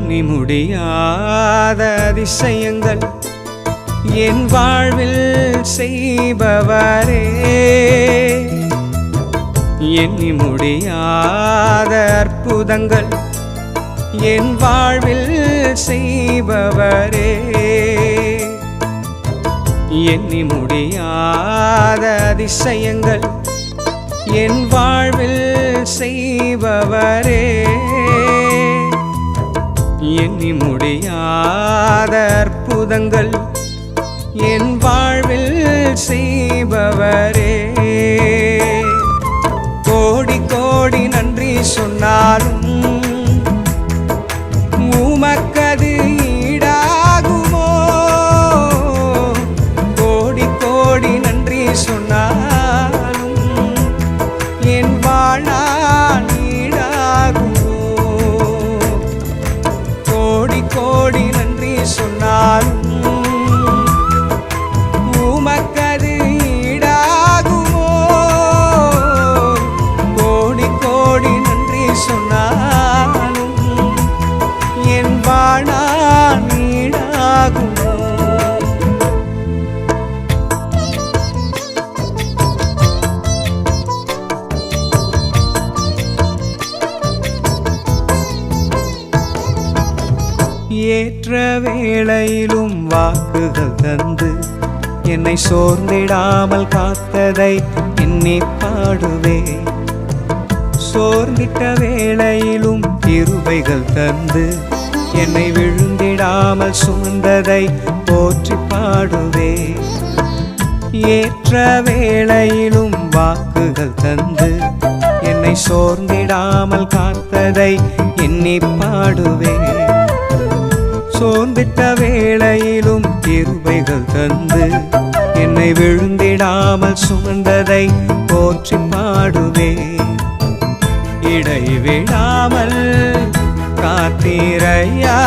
எண்ணி முடியாத அதிசயங்கள் என் வாழ்வில் செய்பவரே, எண்ணி முடியாத அற்புதங்கள் என் வாழ்வில் செய்பவரே, எண்ணி முடியாத அதிசயங்கள் என் வாழ்வில் செய்பவரே, எண்ணி முடியாத அற்புதங்கள் என் வாழ்வில் செய்பவரே. கோடி கோடி நன்றி சொன்னாலும் உமக்கது ஈடாகுமோ, கோடி கோடி நன்றி சொன்னாலும் என் வாழ்நாள் ஈடாகுமோ, கோடி கோடி நன்றி சொன்னாலும் உமக்கது ஈடாகுமோ, கோடி கோடி நன்றி சொன்னாலும் என் வாழ்நாள் ஈடாகுமோ. ஏற்ற வேளையிலும் வாக்குகள் தந்து என்னை சோர்ந்திடாமல் காத்ததை எண்ணி பாடுவே, சோர்ந்திட்ட வேளையிலும் கிருபைகள் தந்து என்னை விழுந்திடாமல் சுமந்ததை போற்றி பாடுவே, ஏற்ற வேளையிலும் வாக்குகள் தந்து என்னை சோர்ந்திடாமல் காத்ததை எண்ணி பாடுவே, சோர்ந்திட்ட வேளையிலும் கிருபைகள் தந்து என்னை விழுந்திடாமல் சுமந்ததை போற்றி பாடுவே, இடைவிடாமல் காத்தீரையா,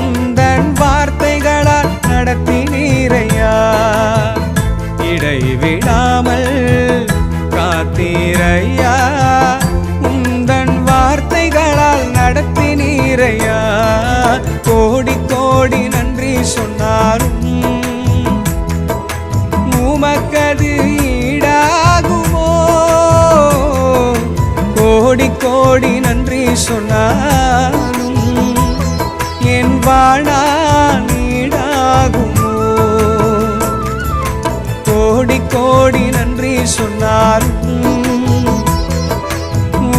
உந்தன் வார்த்தைகளால் நடத்தினீரையா, இடைவிடாமல் காத்தீரையா, உந்தன் வார்த்தைகளால் நடத்தினீரையா, கோடி கோடி நன்றி சொன்னாலும் உமக்கது ஈடாகுமோ, கோடி கோடி நன்றி சொன்னாலும் என் வாழ்நாள் ஈடாகுமோ, கோடி கோடி நன்றி சொன்னாலும்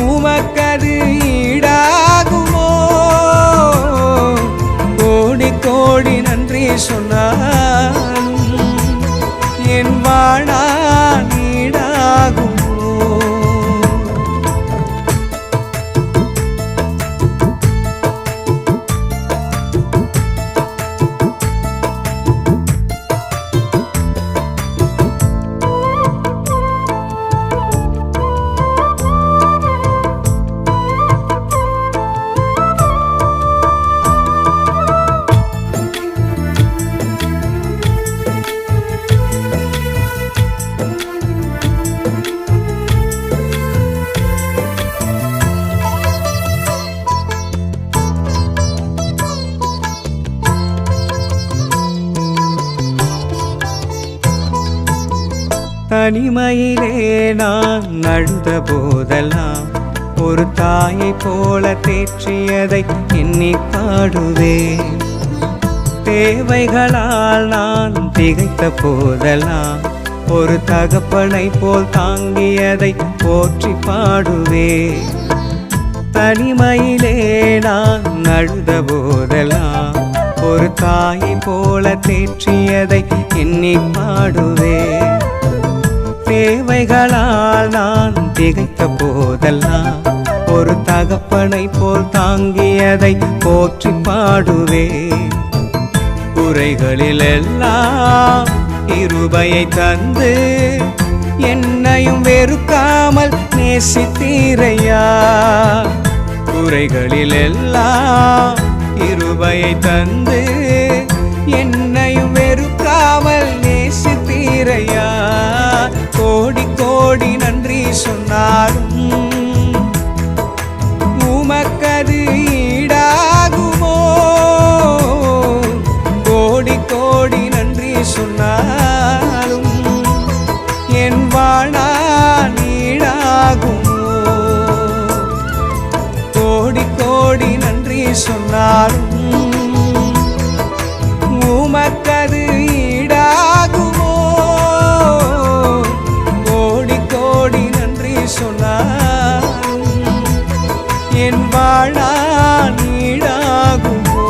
உமக்கது ஈடாகுமோ, கோடி கோடி நன்றி சொன்னாலும் என் வாழ்நாள் ஈடாகுமோ. தனிமையிலே நான் அழுத போதெல்லாம் ஒரு தாயை போல தேற்றியதை எண்ணி பாடுவே, தேவைகளால் நான் திகைத்த போதெல்லாம் ஒரு தகப்பனை போல் தாங்கியதை போற்றி பாடுவே, தனிமையிலே நான் அழுத போதெல்லாம் ஒரு தாயை போல தேற்றியதை எண்ணி பாடுவே, தேவைகளால் நான் திகைத்த போதெல்லாம் ஒரு தகப்பனை போல் தாங்கியதை போற்றி பாடுவே, குறைகளில் எல்லாம் கிருபையை தந்து என்னையும் வெறுக்காமல் நேசித்தீரையா, குறைகளில் எல்லாம் கிருபையை தந்து என்னையும் வெறுக்காமல் நேசித்தீரையா, கோடி கோடி நன்றி சொன்னாலும் உமக்கது ஈடாகும் ஈடாகுமோ? கோடி கோடி நன்றி சொன்னாலும் உமக்கது ஈடாகுமோ? கோடி கோடி நன்றி சொன்னாலும் என் வாழ்நாள் ஈடாகுமோ?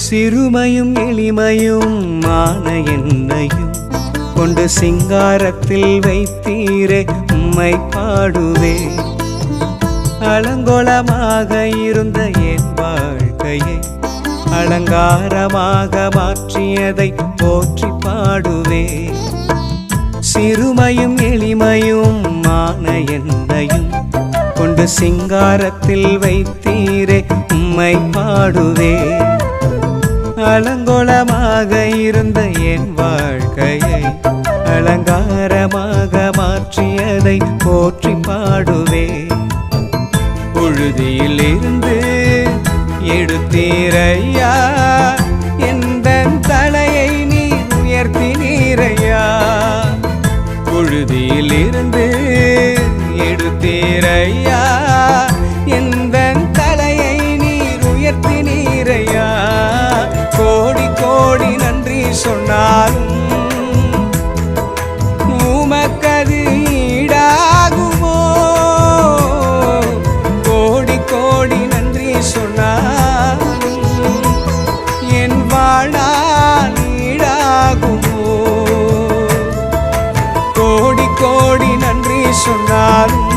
சிறுமையும் எளிமையும் மான என்னையும் கொண்டு சிங்காரத்தில் வைத்தீரே உம்மை பாடுவே. அலங்கோலமாக இருந்த என் வாழ்க்கையை அலங்காரமாக மாற்றியதை போற்றி பாடுவே. சிறுமையும் எளிமையும் மான என்னையும் கொண்டு சிங்காரத்தில் வைத்தீரே உம்மை பாடுவே. அலங்கோலமாக இருந்த என் வாழ்க்கையை அலங்காரமாக மாற்றியதை போற்றி பாடுவே. புழுதியில் இருந்து எடுத்தீரையா, எந்தன் தலையை நீர் உயர்த்தினீரையா. புழுதியில் இருந்து எடுத்தீரையா, எந்தன் தலையை நீர் உயர்த்தினீரையா. கோடி கோடி நன்றி சொன்னாலும் உமக்கது ஈடாகுமோ? கோடி கோடி நன்றி சொன்னாலும் என் வாழ்நாள் ஈடாகுமோ? கோடி கோடி நன்றி சொன்னாலும்